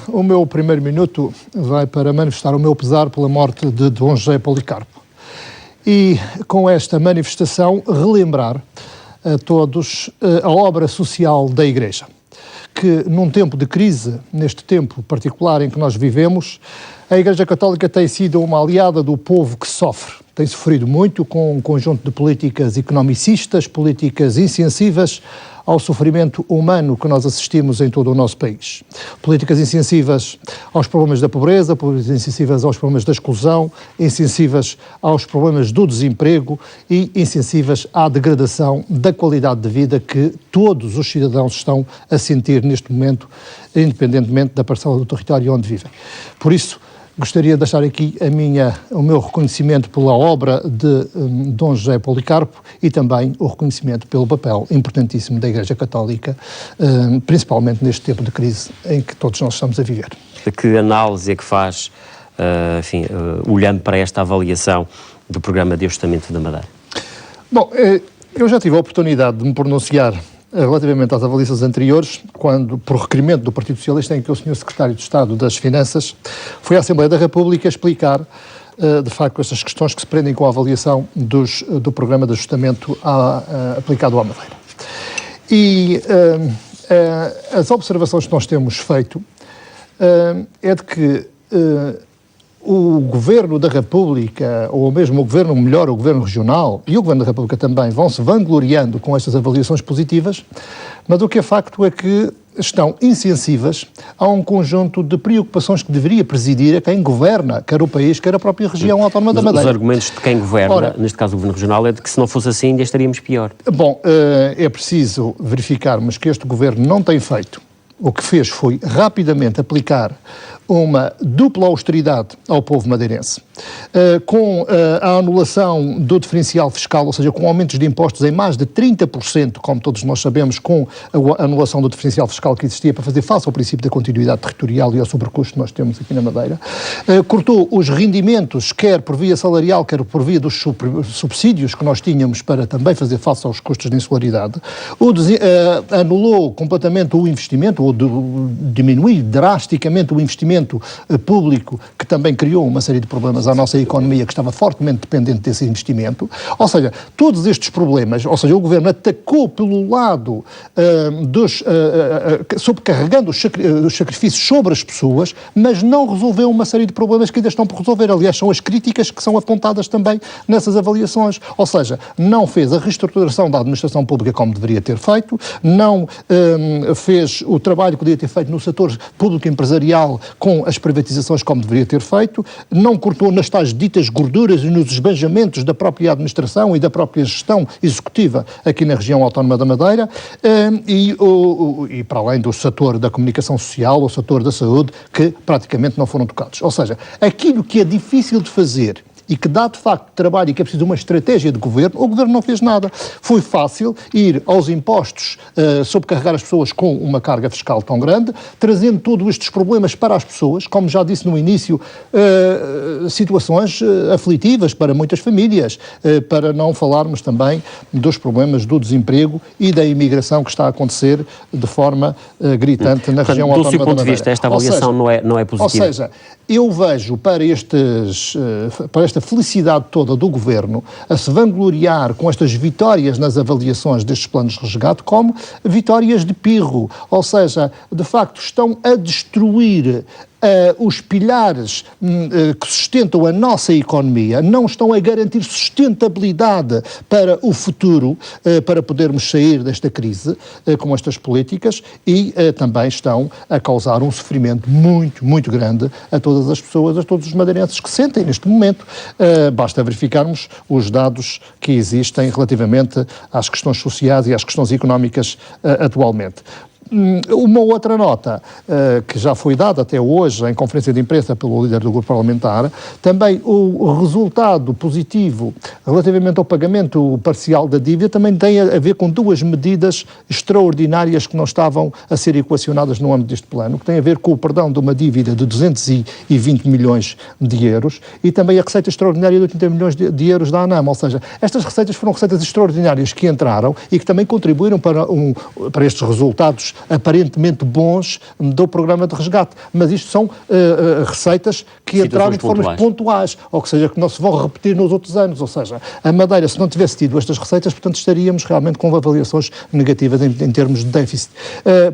o meu primeiro minuto vai para manifestar o meu pesar pela morte de Dom José Policarpo. E, com esta manifestação, relembrar a todos a obra social da Igreja, que num tempo de crise, neste tempo particular em que nós vivemos, a Igreja Católica tem sido uma aliada do povo que sofre. Tem sofrido muito com um conjunto de políticas economicistas, políticas insensivas ao sofrimento humano que nós assistimos em todo o nosso país. Políticas insensivas aos problemas da pobreza, políticas insensivas aos problemas da exclusão, insensivas aos problemas do desemprego e insensivas à degradação da qualidade de vida que todos os cidadãos estão a sentir neste momento, independentemente da parcela do território onde vivem. Por isso, gostaria de deixar aqui o meu reconhecimento pela obra de Dom José Policarpo e também o reconhecimento pelo papel importantíssimo da Igreja Católica, principalmente neste tempo de crise em que todos nós estamos a viver. Que análise é que faz, olhando para esta avaliação do Programa de Ajustamento da Madeira? Bom, eu já tive a oportunidade de me pronunciar relativamente às avaliações anteriores, quando, por requerimento do Partido Socialista, em que o Sr. Secretário de Estado das Finanças foi à Assembleia da República explicar, de facto, estas questões que se prendem com a avaliação do Programa de Ajustamento aplicado à Madeira. E as observações que nós temos feito é de que o Governo da República, ou mesmo o Governo, melhor, o Governo Regional e o Governo da República também, vão se vangloriando com estas avaliações positivas, mas o que é facto é que estão insensíveis a um conjunto de preocupações que deveria presidir a quem governa, quer o país, quer a própria região autónoma da Madeira. Os argumentos de quem governa, neste caso o Governo Regional, é de que se não fosse assim ainda estaríamos pior. Bom, é preciso verificarmos que este Governo não tem feito. O que fez foi rapidamente aplicar uma dupla austeridade ao povo madeirense, com a anulação do diferencial fiscal, ou seja, com aumentos de impostos em mais de 30%, como todos nós sabemos, com a anulação do diferencial fiscal que existia para fazer face ao princípio da continuidade territorial e ao sobrecusto que nós temos aqui na Madeira, cortou os rendimentos, quer por via salarial, quer por via dos subsídios que nós tínhamos para também fazer face aos custos de insularidade, anulou completamente o investimento, ou diminuiu drasticamente o investimento público, que também criou uma série de problemas à nossa economia, que estava fortemente dependente desse investimento. Ou seja, todos estes problemas, ou seja, o Governo atacou pelo lado sobrecarregando os sacrifícios sobre as pessoas, mas não resolveu uma série de problemas que ainda estão por resolver. Aliás, são as críticas que são apontadas também nessas avaliações. Ou seja, não fez a reestruturação da administração pública como deveria ter feito, não fez o trabalho que deveria ter feito no setor público empresarial com as privatizações como deveria ter feito, não cortou nas tais ditas gorduras e nos esbanjamentos da própria administração e da própria gestão executiva aqui na região autónoma da Madeira, e para além do setor da comunicação social, o setor da saúde, que praticamente não foram tocados. Ou seja, aquilo que é difícil de fazer e que dá de facto trabalho e que é preciso uma estratégia de governo, o governo não fez nada. Foi fácil ir aos impostos, sobrecarregar as pessoas com uma carga fiscal tão grande, trazendo todos estes problemas para as pessoas, como já disse no início, situações aflitivas para muitas famílias, para não falarmos também dos problemas do desemprego e da imigração que está a acontecer de forma gritante na região autónoma da Madeira. Do seu ponto de vista, esta avaliação não é positiva? Ou seja, eu vejo para esta felicidade toda do Governo a se vangloriar com estas vitórias nas avaliações destes planos de resgate como vitórias de pirro, ou seja, de facto estão a destruir os pilares que sustentam a nossa economia, não estão a garantir sustentabilidade para o futuro, para podermos sair desta crise com estas políticas, e também estão a causar um sofrimento muito, muito grande a todas as pessoas, a todos os madeirenses que sentem neste momento. Basta verificarmos os dados que existem relativamente às questões sociais e às questões económicas atualmente. Uma outra nota que já foi dada até hoje em conferência de imprensa pelo líder do grupo parlamentar, também o resultado positivo relativamente ao pagamento parcial da dívida também tem a ver com duas medidas extraordinárias que não estavam a ser equacionadas no âmbito deste plano, que tem a ver com o perdão de uma dívida de 220 milhões de euros e também a receita extraordinária de 80 milhões de euros da ANAM. Ou seja, estas receitas foram receitas extraordinárias que entraram e que também contribuíram para estes resultados aparentemente bons do programa de resgate. Mas isto são receitas que entraram de formas pontuais, ou que seja, que não se vão repetir nos outros anos. Ou seja, a Madeira, se não tivesse tido estas receitas, portanto, estaríamos realmente com avaliações negativas em termos de déficit.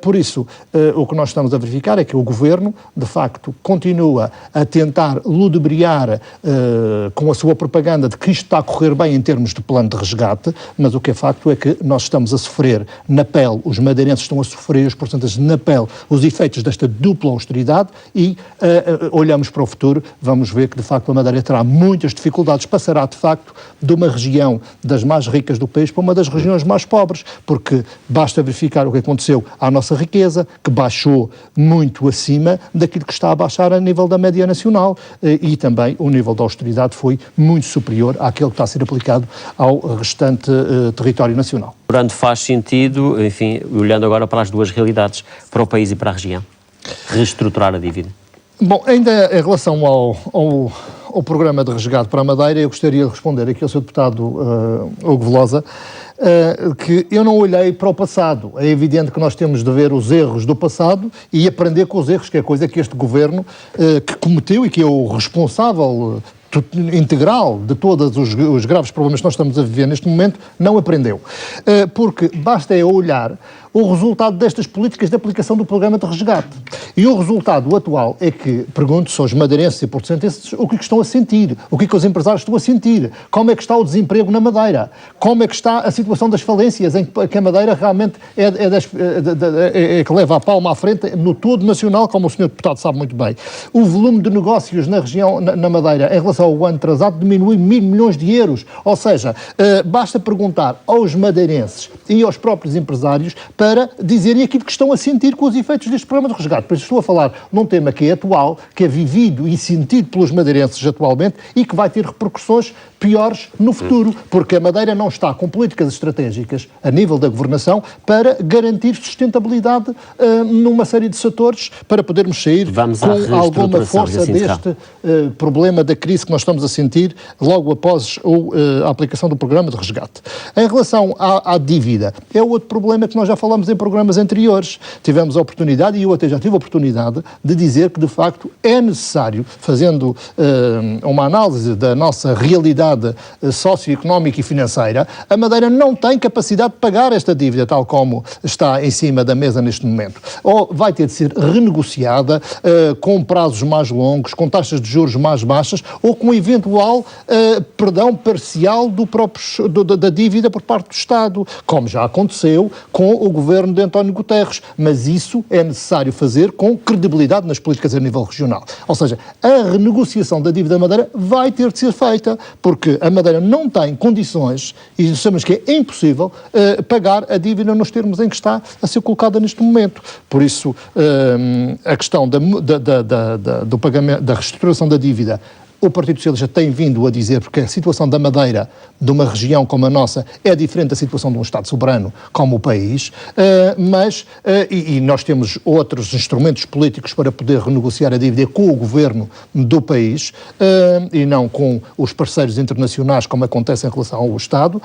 Por isso, o que nós estamos a verificar é que o Governo, de facto, continua a tentar ludibriar com a sua propaganda de que isto está a correr bem em termos de plano de resgate, mas o que é facto é que nós estamos a sofrer na pele, os madeirenses estão a sofrer, os porcentagens na pele, os efeitos desta dupla austeridade e olhamos para o futuro, vamos ver que de facto a Madeira terá muitas dificuldades, passará de facto de uma região das mais ricas do país para uma das regiões mais pobres, porque basta verificar o que aconteceu à nossa riqueza, que baixou muito acima daquilo que está a baixar a nível da média nacional e também o nível da austeridade foi muito superior àquele que está a ser aplicado ao restante território nacional. Portanto, faz sentido, enfim, olhando agora para as duas realidades, para o país e para a região, reestruturar a dívida? Bom, ainda em relação ao programa de resgate para a Madeira, eu gostaria de responder aqui ao Sr. Deputado Hugo Velosa, que eu não olhei para o passado. É evidente que nós temos de ver os erros do passado e aprender com os erros, que é coisa que este Governo que cometeu e que é o responsável integral de todos os graves problemas que nós estamos a viver neste momento, não aprendeu. Porque basta olhar o resultado destas políticas de aplicação do programa de resgate. E o resultado atual é que, pergunto-se aos madeirenses e portucenses o que estão a sentir, o que os empresários estão a sentir, como é que está o desemprego na Madeira, como é que está a situação das falências, em que a Madeira realmente é que leva a palma à frente no todo nacional, como o Sr. Deputado sabe muito bem. O volume de negócios na região, na Madeira, em relação ao ano atrasado, diminui 1.000 milhões de euros. Ou seja, basta perguntar aos madeirenses e aos próprios empresários para dizerem aquilo que estão a sentir com os efeitos deste programa de resgate. Por isso estou a falar num tema que é atual, que é vivido e sentido pelos madeirenses atualmente e que vai ter repercussões piores no futuro, porque a Madeira não está com políticas estratégicas a nível da governação para garantir sustentabilidade numa série de setores para podermos sair com alguma força deste problema da crise que nós estamos a sentir logo após a aplicação do programa de resgate. Em relação à dívida, é outro problema que nós já falamos em programas anteriores. Tivemos a oportunidade, e eu até já tive a oportunidade, de dizer que de facto é necessário, fazendo uma análise da nossa realidade socioeconómica e financeira, a Madeira não tem capacidade de pagar esta dívida tal como está em cima da mesa neste momento. Ou vai ter de ser renegociada com prazos mais longos, com taxas de juros mais baixas, ou com eventual perdão parcial da dívida por parte do Estado, como já aconteceu com o governo de António Guterres. Mas isso é necessário fazer com credibilidade nas políticas a nível regional. Ou seja, a renegociação da dívida da Madeira vai ter de ser feita, porque a Madeira não tem condições, e sabemos que é impossível, pagar a dívida nos termos em que está a ser colocada neste momento. Por isso, a questão do pagamento, da reestruturação da dívida, o Partido Socialista tem vindo a dizer, porque a situação da Madeira, de uma região como a nossa, é diferente da situação de um Estado soberano como o país, e nós temos outros instrumentos políticos para poder renegociar a dívida com o governo do país, e não com os parceiros internacionais, como acontece em relação ao Estado.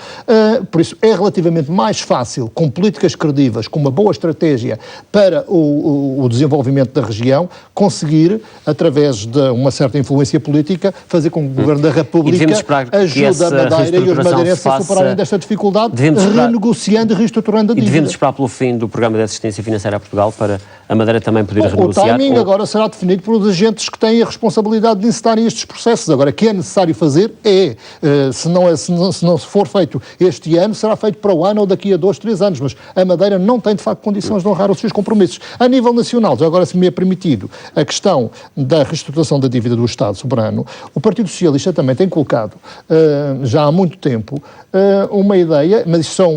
Por isso, é relativamente mais fácil, com políticas credíveis, com uma boa estratégia para o desenvolvimento da região, conseguir, através de uma certa influência política, fazer com que o Governo da República ajude a Madeira e os madeirenses a superarem desta dificuldade, renegociando e reestruturando a dívida. E devemos esperar pelo fim do Programa de Assistência Financeira a Portugal para a Madeira também poder renegociar? O timing agora será definido pelos agentes que têm a responsabilidade de incitarem estes processos. Agora, o que é necessário fazer se não for feito este ano, será feito para o ano ou daqui a 2, 3 anos, mas a Madeira não tem, de facto, condições de honrar os seus compromissos. A nível nacional, já agora se me é permitido, a questão da reestruturação da dívida do Estado soberano, o Partido Socialista também tem colocado, já há muito tempo, uma ideia, mas isto são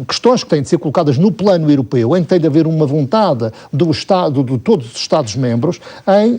questões que têm de ser colocadas no plano europeu, em que tem de haver uma vontade de todos os Estados-membros em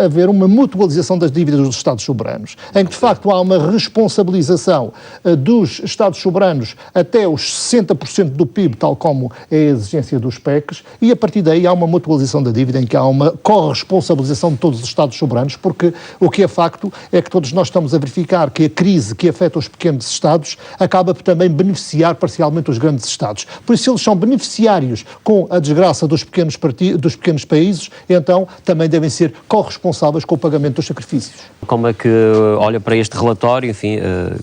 haver uma mutualização das dívidas dos Estados soberanos, em que de facto há uma responsabilização dos Estados soberanos até os 60% do PIB, tal como é a exigência dos PECs, e a partir daí há uma mutualização da dívida em que há uma corresponsabilização de todos os Estados soberanos, porque o que é facto facto é que todos nós estamos a verificar que a crise que afeta os pequenos Estados acaba por também beneficiar parcialmente os grandes Estados. Por isso, eles são beneficiários com a desgraça dos pequenos países, então também devem ser corresponsáveis com o pagamento dos sacrifícios. Como é que olha para este relatório, enfim,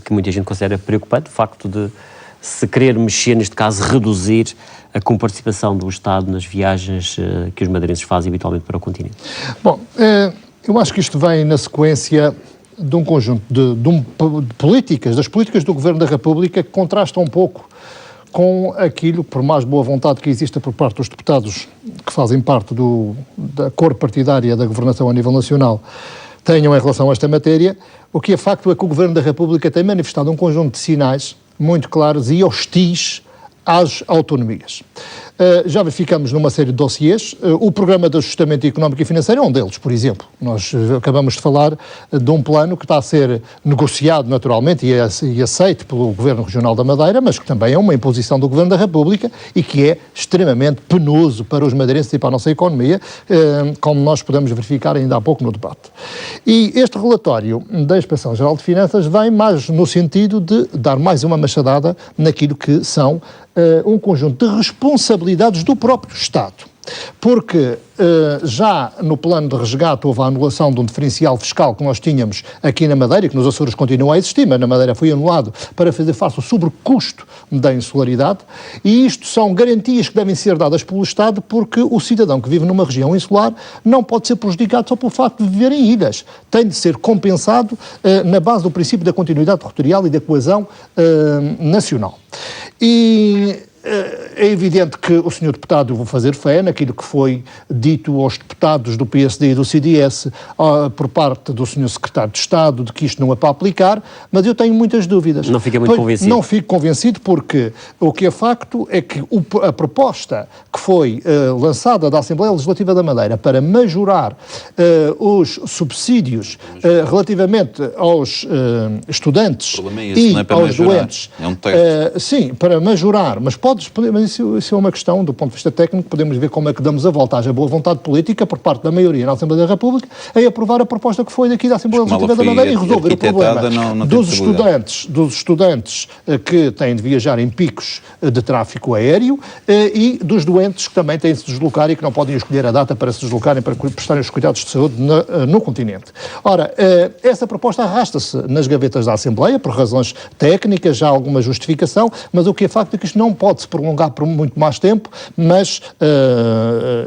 que muita gente considera preocupante, o facto de se querer mexer, neste caso reduzir a comparticipação do Estado nas viagens que os madeirenses fazem habitualmente para o continente? Bom, eu acho que isto vem na sequência de um conjunto de políticas, das políticas do Governo da República, que contrastam um pouco com aquilo, por mais boa vontade que exista por parte dos deputados que fazem parte da cor partidária da governação a nível nacional, tenham em relação a esta matéria. O que é facto é que o Governo da República tem manifestado um conjunto de sinais muito claros e hostis às autonomias. Já verificamos numa série de dossiês, o Programa de Ajustamento Económico e Financeiro é um deles, por exemplo. Nós acabamos de falar de um plano que está a ser negociado naturalmente e aceito pelo Governo Regional da Madeira, mas que também é uma imposição do Governo da República e que é extremamente penoso para os madeirenses e para a nossa economia, como nós podemos verificar ainda há pouco no debate. E este relatório da Inspeção-Geral de Finanças vem mais no sentido de dar mais uma machadada naquilo que são um conjunto de responsabilidades do próprio Estado. Porque já no plano de resgate houve a anulação de um diferencial fiscal que nós tínhamos aqui na Madeira, que nos Açores continua a existir, mas na Madeira foi anulado para fazer face ao sobrecusto da insularidade, e isto são garantias que devem ser dadas pelo Estado, porque o cidadão que vive numa região insular não pode ser prejudicado só pelo facto de viver em ilhas. Tem de ser compensado na base do princípio da continuidade territorial e da coesão nacional. E é evidente que o Sr. Deputado, eu vou fazer fé naquilo que foi dito aos deputados do PSD e do CDS por parte do Sr. Secretário de Estado, de que isto não é para aplicar, mas eu tenho muitas dúvidas. Não fica muito convencido? Não fico convencido porque o que é facto é que a proposta que foi lançada da Assembleia Legislativa da Madeira para majorar os subsídios relativamente aos estudantes e aos doentes... É um texto. Sim, para majorar, mas isso é uma questão, do ponto de vista técnico, podemos ver como é que damos a volta à boa vontade política por parte da maioria na Assembleia da República em aprovar a proposta que foi daqui da Assembleia Legislativa da Madeira e resolver o problema dos estudantes que têm de viajar em picos de tráfego aéreo e dos doentes que também têm de se deslocar e que não podem escolher a data para se deslocarem para prestarem os cuidados de saúde no continente. Ora, essa proposta arrasta-se nas gavetas da Assembleia por razões técnicas, já há alguma justificação, mas o que é facto é que isto não pode se prolongar por muito mais tempo, mas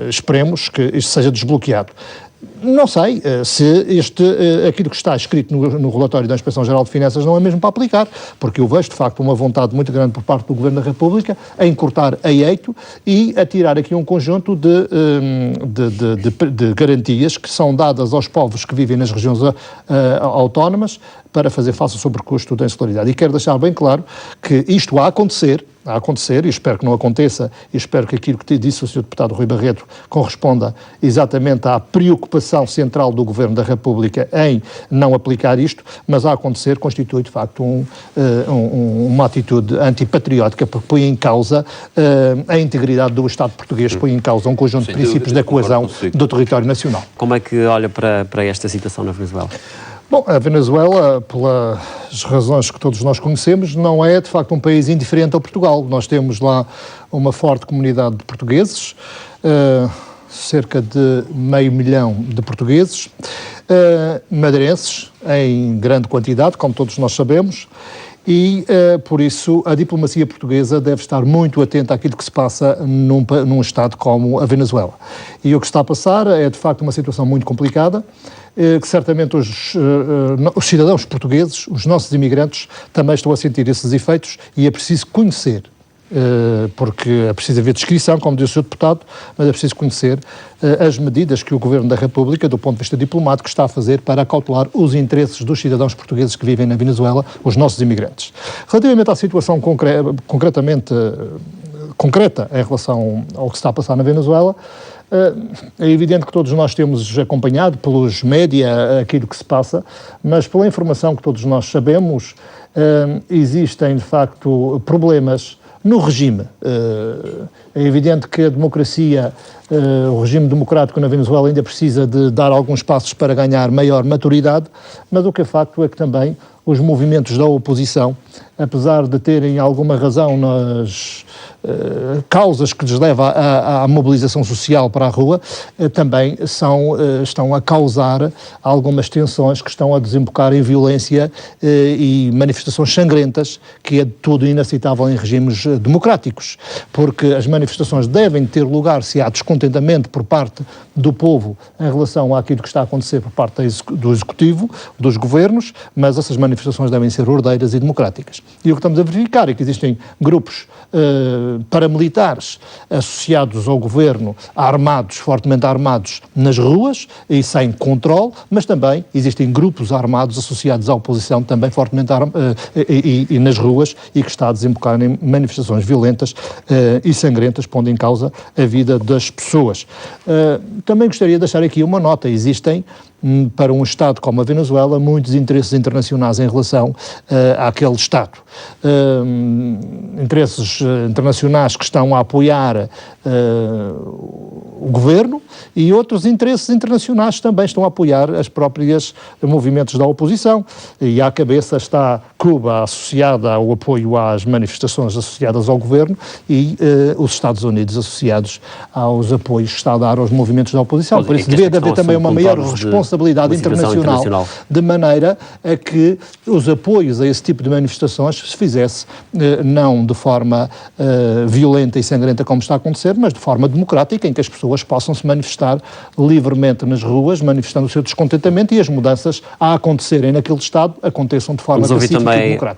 esperemos que isto seja desbloqueado. Não sei se aquilo que está escrito no relatório da Inspeção-Geral de Finanças não é mesmo para aplicar, porque eu vejo, de facto, uma vontade muito grande por parte do Governo da República em cortar a eito e a tirar aqui um conjunto de garantias que são dadas aos povos que vivem nas regiões autónomas para fazer face ao sobrecusto da insularidade. E quero deixar bem claro que isto a acontecer, e espero que não aconteça, e espero que aquilo que disse o Sr. Deputado Rui Barreto corresponda exatamente à preocupação central do Governo da República em não aplicar isto, mas a acontecer constitui de facto uma atitude antipatriótica, porque põe em causa a integridade do Estado português, põe em causa um conjunto de princípios da coesão do território nacional. Como é que olha para esta situação na Venezuela? Bom, a Venezuela, pelas razões que todos nós conhecemos, não é de facto um país indiferente ao Portugal. Nós temos lá uma forte comunidade de portugueses, cerca de 500 mil de portugueses, madeirenses em grande quantidade, como todos nós sabemos, e, por isso, a diplomacia portuguesa deve estar muito atenta àquilo que se passa num Estado como a Venezuela. E o que está a passar é, de facto, uma situação muito complicada, que certamente os cidadãos portugueses, os nossos imigrantes, também estão a sentir esses efeitos e é preciso conhecer, porque é preciso haver descrição, como disse o Sr. Deputado, mas é preciso conhecer as medidas que o Governo da República, do ponto de vista diplomático, está a fazer para acautelar os interesses dos cidadãos portugueses que vivem na Venezuela, os nossos imigrantes. Relativamente à situação concreta em relação ao que se está a passar na Venezuela, é evidente que todos nós temos acompanhado pelos média aquilo que se passa, mas pela informação que todos nós sabemos, existem de facto problemas no regime. É evidente que a democracia, o regime democrático na Venezuela ainda precisa de dar alguns passos para ganhar maior maturidade, mas o que é facto é que também os movimentos da oposição, apesar de terem alguma razão nas causas que lhes leva à mobilização social para a rua, também estão a causar algumas tensões que estão a desembocar em violência e manifestações sangrentas, que é de tudo inaceitável em regimes democráticos, porque as manifestações devem ter lugar se há descontentamento por parte do povo em relação àquilo que está a acontecer por parte do Executivo, dos governos, mas essas manifestações devem ser ordeiras e democráticas. E o que estamos a verificar é que existem grupos paramilitares associados ao governo, armados, fortemente armados, nas ruas e sem controle, mas também existem grupos armados associados à oposição, também fortemente e nas ruas, e que está a desembocar em manifestações violentas e sangrentas, pondo em causa a vida das pessoas. Também gostaria de deixar aqui uma nota: existem, para um Estado como a Venezuela, muitos interesses internacionais em relação àquele Estado. Interesses internacionais que estão a apoiar o governo, e outros interesses internacionais também estão a apoiar as próprias movimentos da oposição. E à cabeça está Cuba, associada ao apoio às manifestações associadas ao governo, e os Estados Unidos associados aos apoios que está a dar aos movimentos da oposição. Por isso devia haver também uma maior responsabilidade internacional, de maneira a que os apoios a esse tipo de manifestações se fizesse não de forma violenta e sangrenta como está a acontecer, mas de forma democrática, em que as pessoas possam se manifestar livremente nas ruas, manifestando o seu descontentamento, e as mudanças a acontecerem naquele Estado aconteçam de forma pacífica e democrática.